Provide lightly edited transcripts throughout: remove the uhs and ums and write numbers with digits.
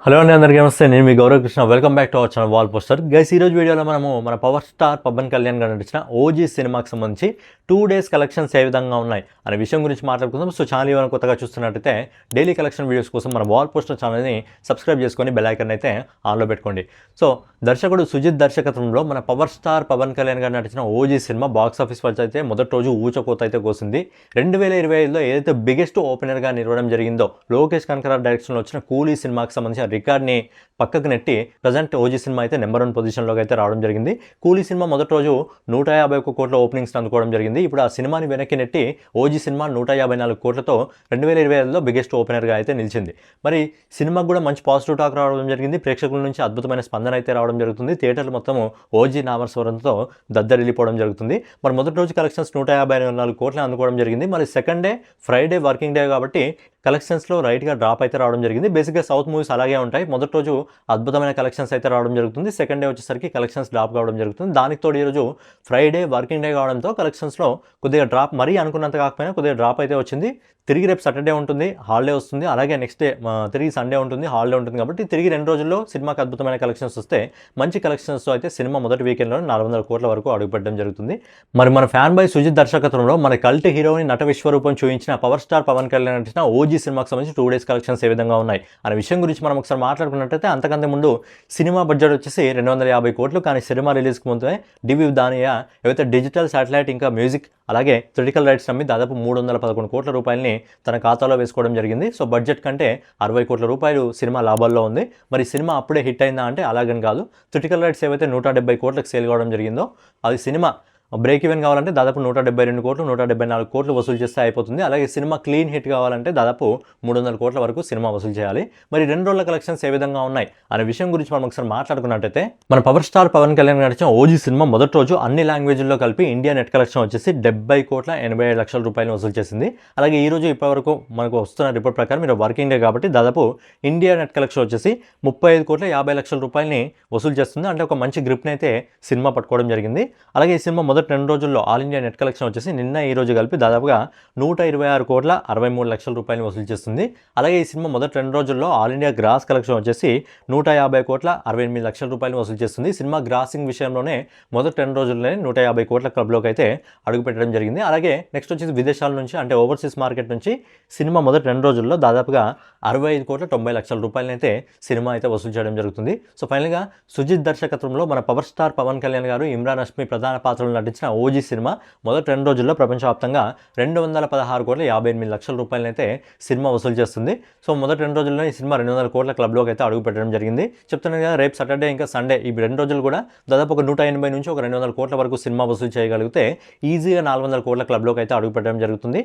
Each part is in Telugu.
హలో అండి, అందరికీ నమస్తే. నేను మీ Gaurav Krishna. Welcome back to our channel wall poster. Guys, ఈరోజు వీడియోలో మనము మన పవర్ స్టార్ పవన్ కళ్యాణ్ గారు నటించిన ఓజీ సినిమాకి సంబంధించి 2 days కలెక్షన్స్ ఏ విధంగా ఉన్నాయి అనే విషయం గురించి మాట్లాడుకుందాం. సో ఛానల్ ఏమైనా కొత్తగా చూస్తున్నట్టయితే డైలీ కలెక్షన్ వీడియోస్ కోసం మన వాల్ పోస్టర్ ఛానల్ని సబ్స్క్రైబ్ చేసుకొని బెల్ ఐకాన్ అయితే ఆన్లో పెట్టుకోండి. సో దర్శకుడు సుజిత్ దర్శకత్వంలో మన పవర్ స్టార్ పవన్ కళ్యాణ్ గారు నటించిన ఓజీ సినిమా బాక్స్ ఆఫీస్ వల్ల అయితే మొదటి రోజు ఊచకోత అయితే కోసింది. 2025లో ఏదైతే బిగ్గెస్ట్ ఓపెనర్గా నిలవడం జరిగిందో లోకేష్ కనకరాజ్ డైరెక్షన్లో వచ్చిన కూలీ సినిమాకి సంబంధించిన రికార్డ్ని పక్కకు నెట్టి ప్రజెంట్ ఓజీ సినిమా అయితే నెంబర్ 1 పొజిషన్లోకి అయితే రావడం జరిగింది. కూలీ సినిమా మొదటి రోజు 151 కోట్ల ఓపెనింగ్స్ అందుకోవడం జరిగింది. ఇప్పుడు ఆ సినిమాని వెనక్కి నెట్టి ఓజీ సినిమా 154 కోట్లతో 2025లో బిగ్గెస్ట్ ఓపెనర్గా అయితే నిలిచింది. మరి సినిమాకు కూడా మంచి పాజిటివ్ టాక్ రావడం జరిగింది. ప్రేక్షకుల నుంచి అద్భుతమైన స్పందన అయితే రావడం జరుగుతుంది. థియేటర్లు మొత్తం ఓజీ నామస్వరంతో దద్దరిల్లిపోవడం జరుగుతుంది. మరి మొదటి రోజు కలెక్షన్స్ 154 కోట్లు అందుకోవడం జరిగింది. మరి second day Friday working day కాబట్టి కలెక్షన్స్లో రైట్గా డ్రాప్ అయితే రావడం జరిగింది. బేసిక్గా సౌత్ మూవీస్ అలాగే ఉంటాయి. మొదటి రోజు అద్భుతమైన కలెక్షన్స్ అయితే రావడం జరుగుతుంది. సెకండ్ డే వచ్చేసరికి కలెక్షన్స్ డ్రాప్ కావడం జరుగుతుంది. దానికి తోడు ఈరోజు ఫ్రైడే వర్కింగ్ డే కావడంతో కలెక్షన్స్లో కొద్దిగా డ్రాప్, మరీ అనుకున్నంత కాకపోయినా కొద్దిగా డ్రాప్ అయితే వచ్చింది. తిరిగి రేపు సాటర్డే ఉంటుంది, హాలిడే వస్తుంది. అలాగే నెక్స్ట్ డే తిరిగి సండే ఉంటుంది, హాలిడే ఉంటుంది. కాబట్టి తిరిగి 2 రోజుల్లో సినిమాకి అద్భుతమైన కలెక్షన్స్ వస్తే మంచి కలెక్షన్స్తో అయితే సినిమా మొదటి వీకెండ్లో 400 కోట్ల వరకు అడుగుపెట్టడం జరుగుతుంది. మరి మన ఫ్యాన్ బాయ్ సుజిత్ దర్శకత్వంలో మన కల్ట్ హీరోని నట విశ్వరూపం చూపించిన పవర్ స్టార్ పవన్ కళ్యాణ్ నటించిన ఓజీ సినిమాకి సంబంధించి 2 days కలెక్షన్స్ ఏ విధంగా ఉన్నాయి అనే విషయం గురించి మనం ఒకసారి మాట్లాడుకున్నట్టయితే, అంతకంటే ముందు సినిమా బడ్జెట్ వచ్చేసి 250 కోట్లు. కానీ సినిమా రిలీజ్కి ముందే డివి దానియా ఏవైతే డిజిటల్ శాటిలైట్ ఇంకా మ్యూజిక్ అలాగే క్రిటికల్ రైట్స్ నమ్మి దాదాపు 311 కోట్ల రూపాయలని తన ఖాతాలో వేసుకోవడం జరిగింది. సో బడ్జెట్ కంటే 60 కోట్ల రూపాయలు సినిమా లాభాల్లో ఉంది. మరి సినిమా అప్పుడే హిట్ అయిందా అంటే అలాగని కాదు. క్రిటికల్ రైట్స్ ఏవైతే 170 కోట్లకు సేల్ కావడం జరిగిందో అది సినిమా బ్రేక్ ఈవెన్ కావాలంటే దాదాపు 172 కోట్లు 174 కోట్లు వసూలు చేస్తే అయిపోతుంది. అలాగే సినిమా క్లీన్ హిట్ కావాలంటే దాదాపు 300 కోట్ల వరకు సినిమా వసూలు చేయాలి. మరి 2 రోజుల కలెక్షన్స్ ఏ విధంగా ఉన్నాయి అనే విషయం గురించి మనం ఒకసారి మాట్లాడుకున్నట్టయితే, మన పవర్ స్టార్ పవన్ కళ్యాణ్ నడిచిన ఓజీ సినిమా మొదటి రోజు అన్ని లాంగ్వేజ్ల్లో కలిపి ఇండియా నెట్ కలెక్షన్ వచ్చేసి 70 కోట్ల 87 లక్షల రూపాయలు వసూలు చేసింది. అలాగే ఈ రోజు ఇప్పటివరకు మనకు వస్తున్న రిపోర్ట్ ప్రకారం మీరు వర్కింగ్ డే కాబట్టి దాదాపు ఇండియా నెట్ కలెక్షన్ వచ్చేసి 35 కోట్ల 50 లక్షల రూపాయలని వసూలు చేస్తుంది. అంటే ఒక మంచి గ్రిప్ని అయితే సినిమా పట్టుకోవడం జరిగింది. అలాగే ఈ సినిమా మొదటి 2 రోజుల్లో ఆల్ ఇండియా నెట్ కలెక్షన్ వచ్చేసి నిన్న ఈ రోజు కలిపి దాదాపుగా 126 కోట్ల 63 లక్షల రూపాయలు వసూలు చేస్తుంది. అలాగే ఈ సినిమా మొదటి 2 రోజుల్లో ఆల్ ఇండియా గ్రాస్ కలెక్షన్ వచ్చేసి 150 కోట్ల 68 లక్షల రూపాయలు వసూలు చేస్తుంది. సినిమా గ్రాసింగ్ విషయంలోనే మొదటి 2 రోజుల్లోనే 150 కోట్ల క్లబ్లోకి అయితే అడుగుపెట్టడం జరిగింది. అలాగే నెక్స్ట్ వచ్చేసి విదేశాల నుంచి అంటే ఓవర్సీస్ మార్కెట్ నుంచి సినిమా మొదటి 2 రోజుల్లో దాదాపుగా 65 కోట్ల 90 లక్షల రూపాయలని అయితే సినిమా అయితే వసూలు చేయడం జరుగుతుంది. సో ఫైనల్గా సుజిత్ దర్శకత్వంలో మన పవర్ స్టార్ పవన్ కళ్యాణ్ గారు, ఇమ్రాన్ హష్మి ప్రధాన పాత్రలు నటించిన ఓజీ సినిమా మొదటి 2 రోజుల్లో ప్రపంచవ్యాప్తంగా 216 కోట్ల 58 లక్షల రూపాయలని అయితే సినిమా వసూలు చేస్తుంది. సో మొదటి 2 రోజుల్లో ఈ సినిమా 200 కోట్ల క్లబ్లోకి అయితే అడుగు పెట్టడం జరిగింది. చెప్తున్నాను కదా, రేపు సాటర్డే ఇంకా సండే ఈ 2 రోజులు కూడా దాదాపు ఒక 180 నుంచి ఒక 200 కోట్ల వరకు సినిమా వసూలు చేయగలిగితే ఈజీగా 400 కోట్ల క్లబ్లోకి అయితే అడుగు పెట్టడం జరుగుతుంది.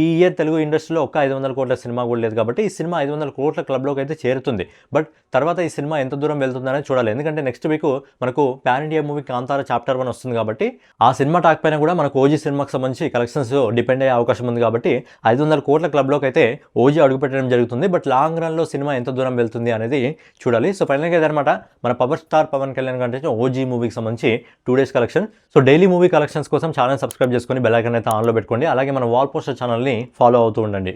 ఈ ఇయర్ తెలుగు ఇండస్ట్రీలో ఒక్క 500 కోట్ల సినిమా కూడా లేదు కాబట్టి ఈ సినిమా 500 కోట్ల క్లబ్లోకి అయితే చేరుతుంది. బట్ తర్వాత ఈ సినిమా ఎంత దూరం వెళ్తుందనేది చూడాలి. ఎందుకంటే నెక్స్ట్ వీక్ మనకు pan India movie Kantara chapter 1 వస్తుంది కాబట్టి ఆ సినిమా టాక్ పైన కూడా మనకు ఓజీ సినిమాకి సంబంధించి కలెక్షన్స్ డిపెండ్ అయ్యే అవకాశం ఉంది. కాబట్టి 500 కోట్ల క్లబ్లోకి అయితే ఓజీ అడుగుపెట్టడం జరుగుతుంది. బట్ లాంగ్ రన్లో సినిమా ఎంత దూరం వెళ్తుంది అనేది చూడాలి. సో ఫైనల్గా ఇదనమాట మన పవర్ స్టార్ పవన్ కళ్యాణ్ కంటే ఓజీ మూవీకి సంబంధించి 2 days collection. So daily movie collections కోసం ఛానల్ సబ్స్క్రైబ్ చేసుకొని బెల్ ఐకాన్ అయితే ఆన్లో పెట్టుకోండి. అలాగే మన వాల్ పోస్టర్ ఛానల్ని ఫాలో అవుతూ ఉండండి.